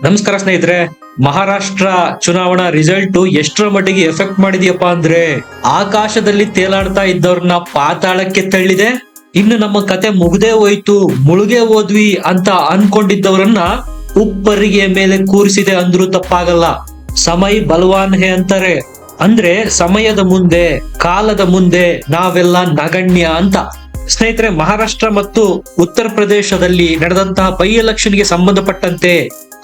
ನಮಸ್ಕಾರ ಸ್ನೇಹಿತರೆ. ಮಹಾರಾಷ್ಟ್ರ ಚುನಾವಣಾ ರಿಸಲ್ಟ್ ಎಷ್ಟರ ಮಟ್ಟಿಗೆ ಎಫೆಕ್ಟ್ ಮಾಡಿದ್ಯಪ್ಪ ಅಂದ್ರೆ ಆಕಾಶದಲ್ಲಿ ತೇಲಾಡ್ತಾ ಇದ್ದವ್ರನ್ನ ಪಾತಾಳಕ್ಕೆ ತಳ್ಳಿದೆ. ಇನ್ನು ನಮ್ಮ ಕತೆ ಮುಗ್ದೇ ಹೋಯ್ತು, ಮುಳುಗೆ ಹೋದ್ವಿ ಅಂತ ಅನ್ಕೊಂಡಿದ್ದವ್ರನ್ನ ಉಪ್ಪರಿಗೆ ಮೇಲೆ ಕೂರಿಸಿದೆ ಅಂದ್ರೂ ತಪ್ಪಾಗಲ್ಲ. ಸಮಯ ಬಲವಾನ್ ಹೇ ಅಂತಾರೆ, ಅಂದ್ರೆ ಸಮಯದ ಮುಂದೆ, ಕಾಲದ ಮುಂದೆ ನಾವೆಲ್ಲ ನಗಣ್ಯ ಅಂತ. ಸ್ನೇಹಿತರೆ, ಮಹಾರಾಷ್ಟ್ರ ಮತ್ತು ಉತ್ತರ ಪ್ರದೇಶದಲ್ಲಿ ನಡೆದಂತಹ ಬೈ ಎಲೆಕ್ಷನ್ಗೆ ಸಂಬಂಧಪಟ್ಟಂತೆ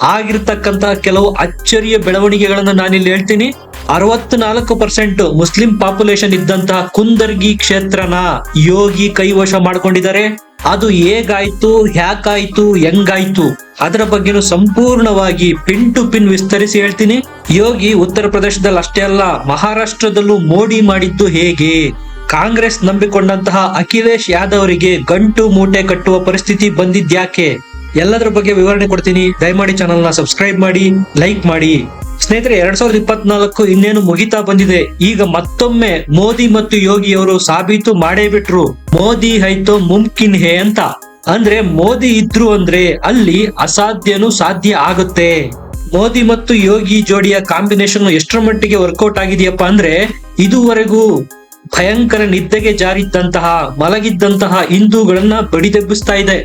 ಆಗಿರ್ತಕ್ಕಂತಹ ಕೆಲವು ಅಚ್ಚರಿಯ ಬೆಳವಣಿಗೆಗಳನ್ನ ನಾನಿಲ್ಲಿ ಹೇಳ್ತೀನಿ. 64% ಮುಸ್ಲಿಂ ಪಾಪ್ಯುಲೇಷನ್ ಇದ್ದಂತಹ ಕುಂದರ್ಗಿ ಕ್ಷೇತ್ರನ ಯೋಗಿ ಕೈವಶ ಮಾಡ್ಕೊಂಡಿದ್ದಾರೆ. ಅದು ಹೇಗಾಯ್ತು, ಹ್ಯಾಕಾಯ್ತು, ಹೆಂಗಾಯ್ತು ಅದರ ಬಗ್ಗೆನೂ ಸಂಪೂರ್ಣವಾಗಿ ಪಿನ್ ಟು ಪಿನ್ ವಿಸ್ತರಿಸಿ ಹೇಳ್ತೀನಿ. ಯೋಗಿ ಉತ್ತರ ಪ್ರದೇಶದಲ್ಲಿ ಅಷ್ಟೇ ಅಲ್ಲ, ಮಹಾರಾಷ್ಟ್ರದಲ್ಲೂ ಮೋಡಿ ಮಾಡಿದ್ದು ಹೇಗೆ, ಕಾಂಗ್ರೆಸ್ ನಂಬಿಕೊಂಡಂತಹ ಅಖಿಲೇಶ್ ಯಾದವ್ ಅವರಿಗೆ ಗಂಟು ಮೂಟೆ ಕಟ್ಟುವ ಪರಿಸ್ಥಿತಿ ಬಂದಿದ್ಯಾಕೆ, ಎಲ್ಲದರ ಬಗ್ಗೆ ವಿವರಣೆ ಕೊಡ್ತೀನಿ. ದಯಮಾಡಿ ಚಾನಲ್ ನ ಸಬ್ಸ್ಕ್ರೈಬ್ ಮಾಡಿ, ಲೈಕ್ ಮಾಡಿ. ಸ್ನೇಹಿತರೆ, 2024 ಇನ್ನೇನು ಮುಗಿತಾ ಬಂದಿದೆ. ಈಗ ಮತ್ತೊಮ್ಮೆ ಮೋದಿ ಮತ್ತು ಯೋಗಿ ಅವರು ಸಾಬೀತು ಮಾಡೇ ಬಿಟ್ರು, ಮೋದಿ ಹೈತೋ ಮುಮ್ಕಿನ್ ಹೇ ಅಂತ. ಅಂದ್ರೆ ಮೋದಿ ಇದ್ರು ಅಂದ್ರೆ ಅಲ್ಲಿ ಅಸಾಧ್ಯನೂ ಸಾಧ್ಯ ಆಗುತ್ತೆ. ಮೋದಿ ಮತ್ತು ಯೋಗಿ ಜೋಡಿಯ ಕಾಂಬಿನೇಷನ್ ಎಷ್ಟರ ಮಟ್ಟಿಗೆ ವರ್ಕೌಟ್ ಆಗಿದೆಯಪ್ಪ ಅಂದ್ರೆ ಇದುವರೆಗೂ ಭಯಂಕರ ನಿದ್ದೆಗೆ ಜಾರಿದ್ದಂತಹ, ಮಲಗಿದ್ದಂತಹ ಹಿಂದೂಗಳನ್ನ ಬಡಿದೆಬ್ಬಿಸ್ತಾ ಇದೆ.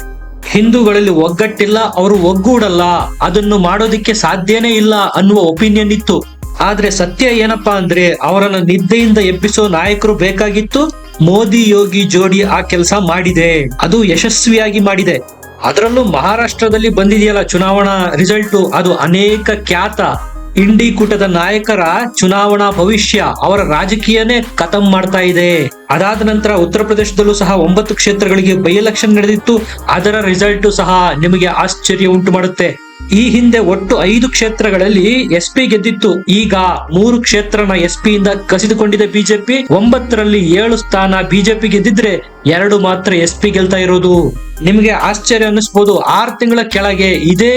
ಹಿಂದೂಗಳಲ್ಲಿ ಒಗ್ಗಟ್ಟಿಲ್ಲ, ಅವರು ಒಗ್ಗೂಡಲ್ಲ, ಅದನ್ನು ಮಾಡೋದಿಕ್ಕೆ ಸಾಧ್ಯನೇ ಇಲ್ಲ ಅನ್ನುವ ಒಪಿನಿಯನ್ ಇತ್ತು. ಆದ್ರೆ ಸತ್ಯ ಏನಪ್ಪಾ ಅಂದ್ರೆ ಅವರನ್ನ ನಿದ್ದೆಯಿಂದ ಎಬ್ಬಿಸೋ ನಾಯಕರು ಬೇಕಾಗಿತ್ತು. ಮೋದಿ ಯೋಗಿ ಜೋಡಿ ಆ ಕೆಲಸ ಮಾಡಿದೆ, ಅದು ಯಶಸ್ವಿಯಾಗಿ ಮಾಡಿದೆ. ಅದರಲ್ಲೂ ಮಹಾರಾಷ್ಟ್ರದಲ್ಲಿ ಬಂದಿದೆಯಲ್ಲ ಚುನಾವಣಾ ರಿಸಲ್ಟ್, ಅದು ಅನೇಕ ಖ್ಯಾತ ಇಂಡಿ ಕೂಟದ ನಾಯಕರ ಚುನಾವಣಾ ಭವಿಷ್ಯ, ಅವರ ರಾಜಕೀಯನೇ ಖತಮ್ ಮಾಡ್ತಾ ಇದೆ. ಅದಾದ ನಂತರ ಉತ್ತರ ಪ್ರದೇಶದಲ್ಲೂ ಸಹ 9 ಕ್ಷೇತ್ರಗಳಿಗೆ ಬೈ ಎಲೆಕ್ಷನ್ ನಡೆದಿತ್ತು. ಅದರ ರಿಸಲ್ಟ್ ಸಹ ನಿಮಗೆ ಆಶ್ಚರ್ಯ ಉಂಟು ಮಾಡುತ್ತೆ. ಈ ಹಿಂದೆ ಒಟ್ಟು 5 ಕ್ಷೇತ್ರಗಳಲ್ಲಿ SP ಗೆದ್ದಿತ್ತು. ಈಗ 3 ಕ್ಷೇತ್ರನ SP ಇಂದ ಕಸಿದುಕೊಂಡಿದೆ ಬಿಜೆಪಿ. 9ರಲ್ಲಿ 7 ಸ್ಥಾನ ಬಿಜೆಪಿ ಗೆದ್ದಿದ್ರೆ 2 ಮಾತ್ರ SP ಗೆಲ್ತಾ ಇರೋದು. ನಿಮಗೆ ಆಶ್ಚರ್ಯ ಅನ್ನಿಸ್ಬೋದು, 6 ತಿಂಗಳ ಕೆಳಗೆ ಇದೇ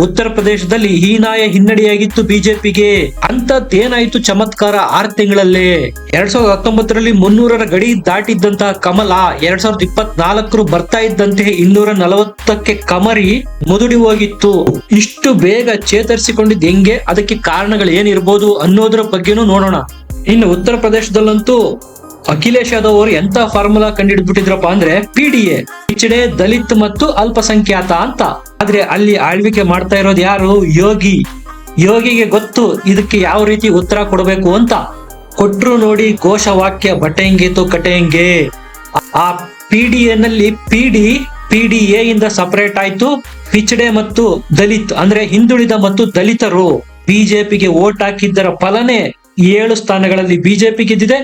ಉತ್ತರ ಪ್ರದೇಶದಲ್ಲಿ ಹೀನಾಯ ಹಿನ್ನಡೆಯಾಗಿತ್ತು ಬಿಜೆಪಿಗೆ. ಅಂತದ್ದೇನಾಯ್ತು ಚಮತ್ಕಾರ 6 ತಿಂಗಳಲ್ಲೇ? 2019ರಲ್ಲಿ 300ರ ಗಡಿ ದಾಟಿದ್ದಂತಹ ಕಮಲ 2024 ಬರ್ತಾ ಇದ್ದಂತೆ 240ಕ್ಕೆ ಕಮರಿ ಮುದುಡಿ ಹೋಗಿತ್ತು. ಇಷ್ಟು ಬೇಗ ಚೇತರಿಸಿಕೊಂಡಿದ್ದು ಹೆಂಗೆ, ಅದಕ್ಕೆ ಕಾರಣಗಳು ಏನಿರ್ಬೋದು ಅನ್ನೋದ್ರ ಬಗ್ಗೆನೂ ನೋಡೋಣ. ಇನ್ನು ಉತ್ತರ ಪ್ರದೇಶದಲ್ಲಂತೂ ಅಖಿಲೇಶ್ ಯಾದವ್ ಅವರು ಎಂತ ಫಾರ್ಮುಲಾ ಕಂಡುಹಿಡ್ಬಿಟ್ಟಿದ್ರಪ್ಪ ಅಂದ್ರೆ PDA, ಪಿಚಡೆ, ದಲಿತ್ ಮತ್ತು ಅಲ್ಪಸಂಖ್ಯಾತ ಅಂತ. ಆದ್ರೆ ಅಲ್ಲಿ ಆಳ್ವಿಕೆ ಮಾಡ್ತಾ ಇರೋದು ಯಾರು? ಯೋಗಿ. ಯೋಗಿಗೆ ಗೊತ್ತು ಇದಕ್ಕೆ ಯಾವ ರೀತಿ ಉತ್ತರ ಕೊಡಬೇಕು ಅಂತ. ಕೊಟ್ರು ನೋಡಿ ಘೋಷವಾಕ್ಯ, ಬಟೆಂಗೆ ಕಟೆಂಗೆ. ಆ PDA ನಲ್ಲಿ PDA ಇಂದ ಸಪರೇಟ್ ಆಯ್ತು. ಪಿಚಡೆ ಮತ್ತು ದಲಿತ್ ಅಂದ್ರೆ ಹಿಂದುಳಿದ ಮತ್ತು ದಲಿತರು ಬಿಜೆಪಿಗೆ ವೋಟ್ ಹಾಕಿದ್ದರ ಫಲನೇ 7 ಸ್ಥಾನಗಳಲ್ಲಿ ಬಿಜೆಪಿ ಗೆದ್ದಿದೆ.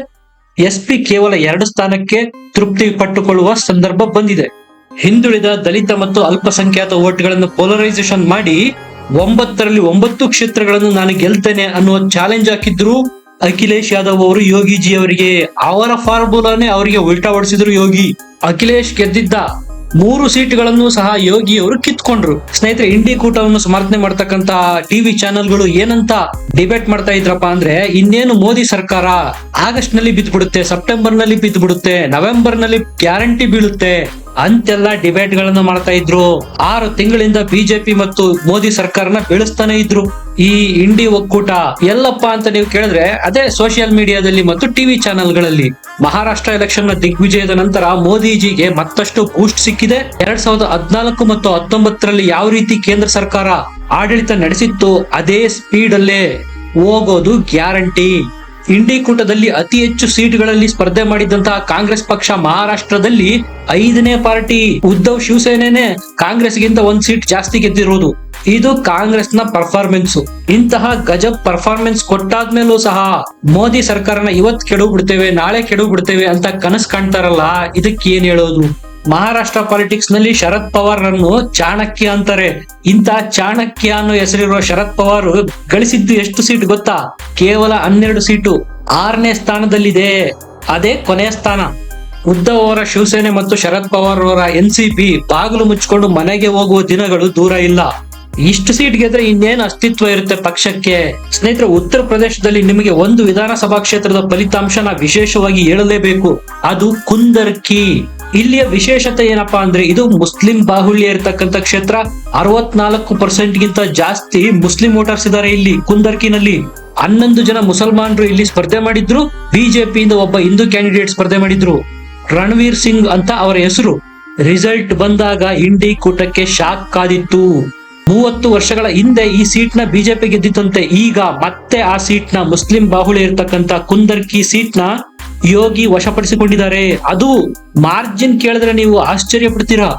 SP ಕೇವಲ 2 ಸ್ಥಾನಕ್ಕೆ ತೃಪ್ತಿ ಪಟ್ಟುಕೊಳ್ಳುವ ಸಂದರ್ಭ ಬಂದಿದೆ. ಹಿಂದುಳಿದ, ದಲಿತ ಮತ್ತು ಅಲ್ಪಸಂಖ್ಯಾತ ವೋಟ್ಗಳನ್ನು ಪೋಲರೈಸೇಷನ್ ಮಾಡಿ 9ರಲ್ಲಿ 9 ಕ್ಷೇತ್ರಗಳನ್ನು ನಾನು ಗೆಲ್ತೇನೆ ಅನ್ನುವ ಚಾಲೆಂಜ್ ಹಾಕಿದ್ರು ಅಖಿಲೇಶ್ ಯಾದವ್ ಅವರು ಯೋಗಿಜಿ ಅವರಿಗೆ. ಅವರ ಫಾರ್ಮುಲಾನೇ ಅವರಿಗೆ ಉಲ್ಟಾ ಹೊಡಿಸಿದ್ರು ಯೋಗಿ. ಅಖಿಲೇಶ್ ಗೆದ್ದಿದ್ದ 3 ಸೀಟ್ಗಳನ್ನು ಸಹ ಯೋಗಿ ಅವರು ಕಿತ್ಕೊಂಡ್ರು. ಸ್ನೇಹಿತರೆ, ಇಂಡಿ ಕೂಟವನ್ನು ಸಮರ್ಥನೆ ಮಾಡ್ತಕ್ಕಂತ ಟಿವಿ ಚಾನೆಲ್ಗಳು ಏನಂತ ಡಿಬೇಟ್ ಮಾಡ್ತಾ ಇದ್ರಪ್ಪ ಅಂದ್ರೆ, ಇನ್ನೇನು ಮೋದಿ ಸರ್ಕಾರ ಆಗಸ್ಟ್ ನಲ್ಲಿ ಬಿದ್ದ್ಬಿಡುತ್ತೆ, ಸೆಪ್ಟೆಂಬರ್ ನಲ್ಲಿ ಬಿದ್ದ್ಬಿಡುತ್ತೆ, ನವೆಂಬರ್ ನಲ್ಲಿ ಗ್ಯಾರಂಟಿ ಬೀಳುತ್ತೆ ಅಂತೆಲ್ಲ ಡಿಬೇಟ್ ಗಳನ್ನ ಮಾಡ್ತಾ ಇದ್ರು. 6 ತಿಂಗಳಿಂದ ಬಿಜೆಪಿ ಮತ್ತು ಮೋದಿ ಸರ್ಕಾರನ ಬೆಳೆಸ್ತಾನೆ ಇದ್ರು. ಈ ಇಂಡಿ ಒಕ್ಕೂಟ ಎಲ್ಲಪ್ಪ ಅಂತ ನೀವು ಕೇಳಿದ್ರೆ ಅದೇ ಸೋಷಿಯಲ್ ಮೀಡಿಯಾದಲ್ಲಿ ಮತ್ತು ಟಿವಿ ಚಾನೆಲ್ಗಳಲ್ಲಿ. ಮಹಾರಾಷ್ಟ್ರ ಎಲೆಕ್ಷನ್ ನ ದಿಗ್ವಿಜಯದ ನಂತರ ಮೋದಿಜಿಗೆ ಮತ್ತಷ್ಟು ಬೂಸ್ಟ್ ಸಿಕ್ಕಿದೆ. 2014 ಮತ್ತು 19ರಲ್ಲಿ ಯಾವ ರೀತಿ ಕೇಂದ್ರ ಸರ್ಕಾರ ಆಡಳಿತ ನಡೆಸಿತ್ತು ಅದೇ ಸ್ಪೀಡ್ ಅಲ್ಲೇ ಹೋಗೋದು ಗ್ಯಾರಂಟಿ. ಇಂಡಿ ಕೂಟದಲ್ಲಿ ಅತಿ ಹೆಚ್ಚು ಸೀಟ್ಗಳಲ್ಲಿ ಸ್ಪರ್ಧೆ ಮಾಡಿದಂತಹ ಕಾಂಗ್ರೆಸ್ ಪಕ್ಷ ಮಹಾರಾಷ್ಟ್ರದಲ್ಲಿ 5ನೇ ಪಾರ್ಟಿ. ಉದ್ಧವ್ ಶಿವಸೇನೆನೆ ಕಾಂಗ್ರೆಸ್ಗಿಂತ 1 ಸೀಟ್ ಜಾಸ್ತಿ ಗೆದ್ದಿರೋದು. ಇದು ಕಾಂಗ್ರೆಸ್ನ ಪರ್ಫಾರ್ಮೆನ್ಸ್. ಇಂತಹ ಗಜಬ್ ಪರ್ಫಾರ್ಮೆನ್ಸ್ ಕೊಟ್ಟಾದ್ಮೇಲೂ ಸಹ ಮೋದಿ ಸರ್ಕಾರನ ಇವತ್ ಕೆಡವು ಬಿಡ್ತೇವೆ, ನಾಳೆ ಕೆಡವು ಬಿಡ್ತೇವೆ ಅಂತ ಕನಸು ಕಾಣ್ತಾರಲ್ಲ, ಇದಕ್ಕೆ ಏನ್ ಹೇಳೋದು? ಮಹಾರಾಷ್ಟ್ರ ಪಾಲಿಟಿಕ್ಸ್ ನಲ್ಲಿ ಶರದ್ ಪವಾರ್ ಅನ್ನು ಚಾಣಕ್ಯ ಅಂತಾರೆ. ಇಂತ ಚಾಣಕ್ಯ ಅನ್ನೋ ಹೆಸರಿರುವ ಶರದ್ ಪವಾರ್ ಗಳಿಸಿದ್ದು ಎಷ್ಟು ಸೀಟ್ ಗೊತ್ತಾ? ಕೇವಲ 12 ಸೀಟು. 6ನೇ ಸ್ಥಾನದಲ್ಲಿದೆ, ಅದೇ ಕೊನೆಯ ಸ್ಥಾನ. ಉದ್ಧವ್ ಅವರ ಶಿವಸೇನೆ ಮತ್ತು ಶರದ್ ಪವಾರ್ ಅವರ NCP ಬಾಗಿಲು ಮುಚ್ಚಿಕೊಂಡು ಮನೆಗೆ ಹೋಗುವ ದಿನಗಳು ದೂರ ಇಲ್ಲ. ಇಷ್ಟು ಸೀಟ್ ಗೆದ್ರೆ ಇನ್ನೇನು ಅಸ್ತಿತ್ವ ಇರುತ್ತೆ ಪಕ್ಷಕ್ಕೆ? ಸ್ನೇಹಿತರೆ, ಉತ್ತರ ಪ್ರದೇಶದಲ್ಲಿ ನಿಮಗೆ ಒಂದು ವಿಧಾನಸಭಾ ಕ್ಷೇತ್ರದ ಫಲಿತಾಂಶ ವಿಶೇಷವಾಗಿ ಹೇಳಲೇಬೇಕು. ಅದು ಕುಂದರ್ಗಿ. ಇಲ್ಲಿಯ ವಿಶೇಷತೆ ಏನಪ್ಪಾ ಅಂದ್ರೆ ಇದು ಮುಸ್ಲಿಂ ಬಾಹುಳ್ಯ ಇರತಕ್ಕಂತ ಕ್ಷೇತ್ರ. 64% ಗಿಂತ ಜಾಸ್ತಿ ಮುಸ್ಲಿಂ ವೋಟರ್ಸ್ ಇದ್ದಾರೆ ಇಲ್ಲಿ ಕುಂದರ್ಕಿನಲ್ಲಿ. 11 ಜನ ಮುಸಲ್ಮಾನರು ಇಲ್ಲಿ ಸ್ಪರ್ಧೆ ಮಾಡಿದ್ರು. ಬಿಜೆಪಿಯಿಂದ ಒಬ್ಬ ಹಿಂದೂ ಕ್ಯಾಂಡಿಡೇಟ್ ಸ್ಪರ್ಧೆ ಮಾಡಿದ್ರು, ರಣವೀರ್ ಸಿಂಗ್ ಅಂತ ಅವರ ಹೆಸರು. ರಿಸಲ್ಟ್ ಬಂದಾಗ ಇಂಡಿ ಕೂಟಕ್ಕೆ ಶಾಕ್ ಕಾದಿತ್ತು. 30 ವರ್ಷಗಳ ಹಿಂದೆ ಈ ಸೀಟ್ ನ ಬಿಜೆಪಿ ಗೆದ್ದಿತ್ತಂತೆ. ಈಗ ಮತ್ತೆ ಆ ಸೀಟ್ ನ ಮುಸ್ಲಿಂ ಬಾಹುಳ್ಯ ಇರತಕ್ಕಂತ ಕುಂದರ್ಕಿ ಸೀಟ್ ನ ಯೋಗಿ ವಶಪಡಿಸಿಕೊಂಡಿದ್ದಾರೆ. ಅದು ಮಾರ್ಜಿನ್ ಕೇಳಿದ್ರೆ ನೀವು ಆಶ್ಚರ್ಯ ಪಡ್ತೀರಾ.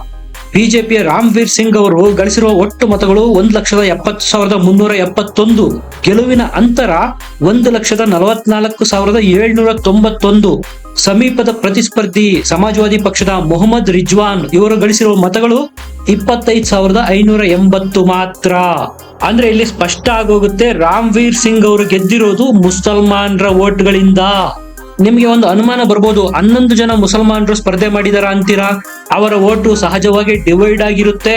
ಬಿಜೆಪಿಯ ರಾಮ್ವೀರ್ ಸಿಂಗ್ ಅವರು ಗಳಿಸಿರುವ ಒಟ್ಟು ಮತಗಳು 1,70,371. ಗೆಲುವಿನ ಅಂತರ 1,44,791. ಸಮೀಪದ ಪ್ರತಿಸ್ಪರ್ಧಿ ಸಮಾಜವಾದಿ ಪಕ್ಷದ ಮೊಹಮ್ಮದ್ ರಿಜ್ವಾನ್ ಇವರು ಗಳಿಸಿರುವ ಮತಗಳು 25,580 ಮಾತ್ರ. ಅಂದ್ರೆ ಇಲ್ಲಿ ಸ್ಪಷ್ಟ ಆಗೋಗುತ್ತೆ, ರಾಮ್ವೀರ್ ಸಿಂಗ್ ಅವರು ಗೆದ್ದಿರೋದು ಮುಸಲ್ಮಾನರ ವೋಟ್ಗಳಿಂದ. ನಿಮ್ಗೆ ಒಂದು ಅನುಮಾನ ಬರ್ಬೋದು, 11 ಜನ ಮುಸಲ್ಮಾನರು ಸ್ಪರ್ಧೆ ಮಾಡಿದಾರ ಅಂತೀರಾ. ಅವರ ಓಟು ಸಹಜವಾಗಿ ಡಿವೈಡ್ ಆಗಿರುತ್ತೆ,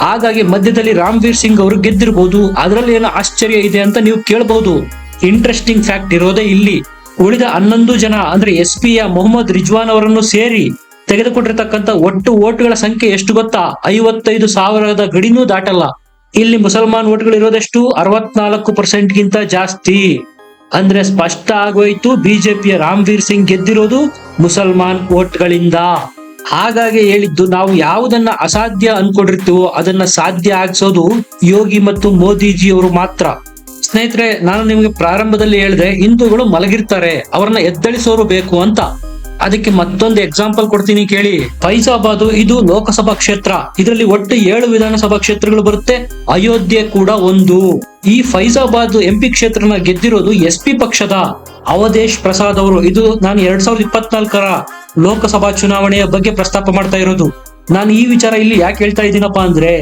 ಹಾಗಾಗಿ ಮಧ್ಯದಲ್ಲಿ ರಾಮ್ವೀರ್ ಸಿಂಗ್ ಅವರು ಗೆದ್ದಿರಬಹುದು. ಅದರಲ್ಲಿ ಏನೋ ಆಶ್ಚರ್ಯ ಇದೆ ಅಂತ ನೀವು ಕೇಳಬಹುದು. ಇಂಟ್ರೆಸ್ಟಿಂಗ್ ಫ್ಯಾಕ್ಟ್ ಇರೋದೇ ಇಲ್ಲಿ. ಉಳಿದ 11 ಜನ ಅಂದ್ರೆ SP ಯ ಮೊಹಮ್ಮದ್ ರಿಜ್ವಾನ್ ಅವರನ್ನು ಸೇರಿ ತೆಗೆದುಕೊಂಡಿರ್ತಕ್ಕಂಥ ಒಟ್ಟು ಓಟ್ಗಳ ಸಂಖ್ಯೆ ಎಷ್ಟು ಗೊತ್ತಾ? 55,000 ಗಡಿನೂ ದಾಟಲ್ಲ. ಇಲ್ಲಿ ಮುಸಲ್ಮಾನ್ ಓಟ್ಗಳು ಇರೋದೆಷ್ಟು? 64% ಗಿಂತ ಜಾಸ್ತಿ. ಅಂದ್ರೆ ಸ್ಪಷ್ಟ ಆಗೋಯ್ತು, ಬಿಜೆಪಿಯ ರಾಮ್ವೀರ್ ಸಿಂಗ್ ಗೆದ್ದಿರೋದು ಮುಸಲ್ಮಾನ್ ವೋಟ್ಗಳಿಂದ. ಹಾಗಾಗಿ ಹೇಳಿದ್ದು, ನಾವು ಯಾವುದನ್ನ ಅಸಾಧ್ಯ ಅನ್ಕೊಂಡಿರ್ತೀವೋ ಅದನ್ನ ಸಾಧ್ಯ ಆಗಿಸೋದು ಯೋಗಿ ಮತ್ತು ಮೋದಿಜಿ ಅವರು ಮಾತ್ರ. ಸ್ನೇಹಿತರೆ, ನಾನು ನಿಮಗೆ ಪ್ರಾರಂಭದಲ್ಲಿ ಹೇಳಿದೆ, ಹಿಂದೂಗಳು ಮಲಗಿರ್ತಾರೆ, ಅವರನ್ನ ಎದ್ದಳಿಸೋರು ಬೇಕು ಅಂತ. ಅದಕ್ಕೆ ಮತ್ತೊಂದು ಎಕ್ಸಾಂಪಲ್ ಕೊಡ್ತೀನಿ ಕೇಳಿ. ಫೈಜಾಬಾದ್ ಇದು ಲೋಕಸಭಾ ಕ್ಷೇತ್ರ. ಇದರಲ್ಲಿ ಒಟ್ಟು 7 ವಿಧಾನಸಭಾ ಕ್ಷೇತ್ರಗಳು ಬರುತ್ತೆ, ಅಯೋಧ್ಯೆ ಕೂಡ ಒಂದು. ಈ ಫೈಜಾಬಾದ್ MP ಕ್ಷೇತ್ರನ ಗೆದ್ದಿರೋದು SP ಪಕ್ಷದ ಅವಧೇಶ್ ಪ್ರಸಾದ್ ಅವರು. ಇದು ನಾನು 2024ರ ಲೋಕಸಭಾ ಚುನಾವಣೆಯ ಬಗ್ಗೆ ಪ್ರಸ್ತಾಪ ಮಾಡ್ತಾ ಇರೋದು. ನಾನು ಈ ವಿಚಾರ ಇಲ್ಲಿ ಯಾಕೆ ಹೇಳ್ತಾ ಇದ್ದೀನಪ್ಪಾ ಅಂದ್ರೆ,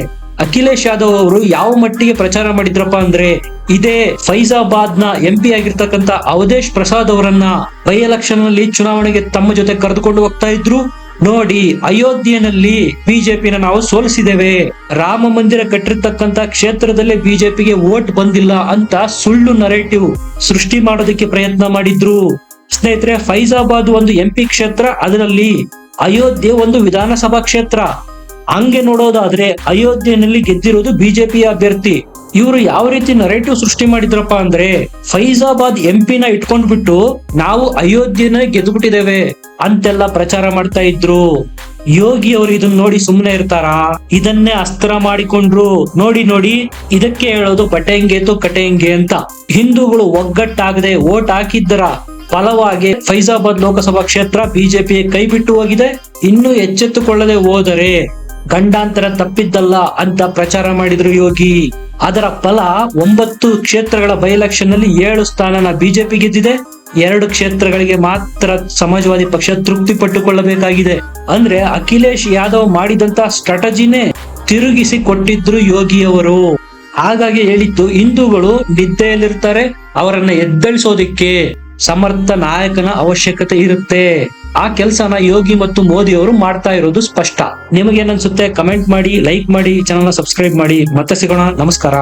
ಅಖಿಲೇಶ್ ಯಾದವ್ ಅವರು ಯಾವ ಮಟ್ಟಿಗೆ ಪ್ರಚಾರ ಮಾಡಿದ್ರಪ್ಪ ಅಂದ್ರೆ, ಇದೇ ಫೈಜಾಬಾದ್ ನ MP ಆಗಿರ್ತಕ್ಕಂಥ ಅವಧೇಶ್ ಪ್ರಸಾದ್ ಅವರನ್ನ ಬೈ ಎಲೆಕ್ಷನ್ ನಲ್ಲಿ ಚುನಾವಣೆಗೆ ತಮ್ಮ ಜೊತೆ ಕರೆದುಕೊಂಡು ಹೋಗ್ತಾ ಇದ್ರು. ನೋಡಿ, ಅಯೋಧ್ಯೆಯಲ್ಲಿ ಬಿಜೆಪಿನ ನಾವು ಸೋಲಿಸಿದ್ದೇವೆ, ರಾಮ ಮಂದಿರ ಕಟ್ಟಿರ್ತಕ್ಕಂಥ ಕ್ಷೇತ್ರದಲ್ಲೇ ಬಿಜೆಪಿಗೆ ವೋಟ್ ಬಂದಿಲ್ಲ ಅಂತ ಸುಳ್ಳು ನರೇಟಿವ್ ಸೃಷ್ಟಿ ಮಾಡೋದಕ್ಕೆ ಪ್ರಯತ್ನ ಮಾಡಿದ್ರು. ಸ್ನೇಹಿತರೆ, ಫೈಜಾಬಾದ್ ಒಂದು MP ಕ್ಷೇತ್ರ, ಅದರಲ್ಲಿ ಅಯೋಧ್ಯೆ ಒಂದು ವಿಧಾನಸಭಾ ಕ್ಷೇತ್ರ. ಹಂಗೆ ನೋಡೋದಾದ್ರೆ ಅಯೋಧ್ಯೆಯಲ್ಲಿ ಗೆದ್ದಿರೋದು ಬಿಜೆಪಿಯ ಅಭ್ಯರ್ಥಿ. ಇವರು ಯಾವ ರೀತಿ ನರೇಟಿವ್ ಸೃಷ್ಟಿ ಮಾಡಿದ್ರಪ್ಪ ಅಂದ್ರೆ, ಫೈಜಾಬಾದ್ MP ನ ಇಟ್ಕೊಂಡ್ಬಿಟ್ಟು ನಾವು ಅಯೋಧ್ಯೆನ ಗೆದ್ದುಬಿಟ್ಟಿದ್ದೇವೆ ಅಂತೆಲ್ಲ ಪ್ರಚಾರ ಮಾಡ್ತಾ ಇದ್ರು. ಯೋಗಿ ಅವರು ಇದನ್ನ ನೋಡಿ ಸುಮ್ಮನೆ ಇರ್ತಾರಾ? ಇದನ್ನೇ ಅಸ್ತ್ರ ಮಾಡಿಕೊಂಡ್ರು. ನೋಡಿ, ಇದಕ್ಕೆ ಹೇಳೋದು ಬಟೆಂಗೆ ಕಟೆಂಗೆ ಅಂತ. ಹಿಂದೂಗಳು ಒಗ್ಗಟ್ಟಾಗದೆ ವೋಟ್ ಹಾಕಿದ್ದರ ಫಲವಾಗಿ ಫೈಜಾಬಾದ್ ಲೋಕಸಭಾ ಕ್ಷೇತ್ರ ಬಿಜೆಪಿ ಕೈ ಬಿಟ್ಟು ಹೋಗಿದೆ. ಇನ್ನು ಎಚ್ಚೆತ್ತುಕೊಳ್ಳದೆ ಹೋದರೆ ಗಂಡಾಂತರ ತಪ್ಪಿದ್ದಲ್ಲ ಅಂತ ಪ್ರಚಾರ ಮಾಡಿದ್ರು ಯೋಗಿ. ಅದರ ಫಲ 9 ಕ್ಷೇತ್ರಗಳ ಬೈ ಎಲೆಕ್ಷನ್ ನಲ್ಲಿ 7 ಸ್ಥಾನನ ಬಿಜೆಪಿ ಗೆದ್ದಿದೆ. 2 ಕ್ಷೇತ್ರಗಳಿಗೆ ಮಾತ್ರ ಸಮಾಜವಾದಿ ಪಕ್ಷ ತೃಪ್ತಿ ಪಟ್ಟುಕೊಳ್ಳಬೇಕಾಗಿದೆ. ಅಂದ್ರೆ ಅಖಿಲೇಶ್ ಯಾದವ್ ಮಾಡಿದಂತ ಸ್ಟ್ರಾಟಜಿನೇ ತಿರುಗಿಸಿ ಕೊಟ್ಟಿದ್ರು ಯೋಗಿ ಅವರು. ಹಾಗಾಗಿ ಹೇಳಿದ್ದು, ಹಿಂದೂಗಳು ನಿದ್ದೆಯಲ್ಲಿರ್ತಾರೆ, ಅವರನ್ನ ಎದ್ದಳಿಸೋದಿಕ್ಕೆ ಸಮರ್ಥ ನಾಯಕನ ಅವಶ್ಯಕತೆ ಇರುತ್ತೆ. ಆ ಕೆಲಸನ ಯೋಗಿ ಮತ್ತು ಮೋದಿ ಅವರು ಮಾಡ್ತಾ ಇರೋದು ಸ್ಪಷ್ಟ. ನಿಮಗೇನನ್ಸುತ್ತೆ? ಕಮೆಂಟ್ ಮಾಡಿ, ಲೈಕ್ ಮಾಡಿ, ಚಾನಲ್ ಸಬ್ಸ್ಕ್ರೈಬ್ ಮಾಡಿ. ಮತ್ತೆ ಸಿಗೋಣ. ನಮಸ್ಕಾರ.